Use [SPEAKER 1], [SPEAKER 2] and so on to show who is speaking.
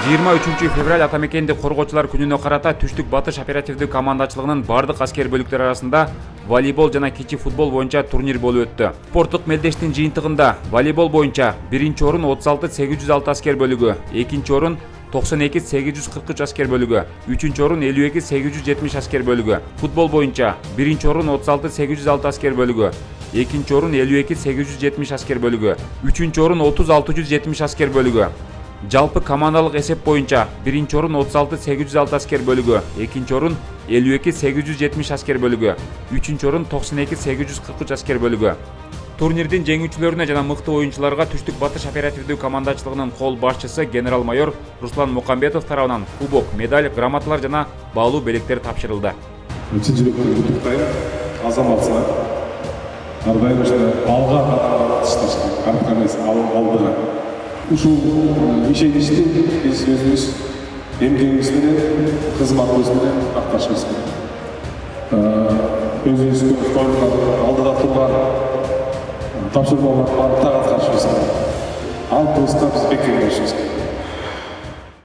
[SPEAKER 1] 23 февраль Атамекенди коргоочулар күнүнө карата Түштүк Батыш оперативдүү командачылыгынын бардык аскер бөлүктөр арасында волейбол жана кичи футбол боюнча турнир болуп өттү. Спорттук мелдештин жыйынтыгында волейбол боюнча 1-орун 36-806 аскер бөлүгү, 2-орун 92-843 аскер бөлүгү, 3-орун 52-870 аскер бөлүгү, футбол боюнча 1-орун 36-806 аскер бөлүгү, 2-орун 52-870 аскер бөлүгү, 3-орун 30-670 аскер бөлүгү. Жалпы командалык эсеп боюнча 1-орун 36-806 аскер бөлүгү, 2-орун 52-870 аскер бөлүгү, 3-орун 92-843 аскер бөлүгү. Турнирдин жеңүүчүлөрүнө жана мыкты оюнчуларга Түштүк Батыш оперативдүү командачылыгынын кол башчысы генерал-майор Руслан Мукамбетов тарабынан кубок, медаль, грамоталар жана баалуу белектер тапшырылды.
[SPEAKER 2] Чын жүрөктөн куттуктайм, азаматсыздар. Ар дайым алга катышташ керек, артка эмес, алдыга. Ушул ишеничти биз өзүбүз эмгегибиз менен, кызматыбыз менен акташыбыз керек. Өзүбүзгө коюлган алдыда турган тапшырмаларга баары так аткарышыбыз керек. Алтыбызга биз бекем болушубуз керек.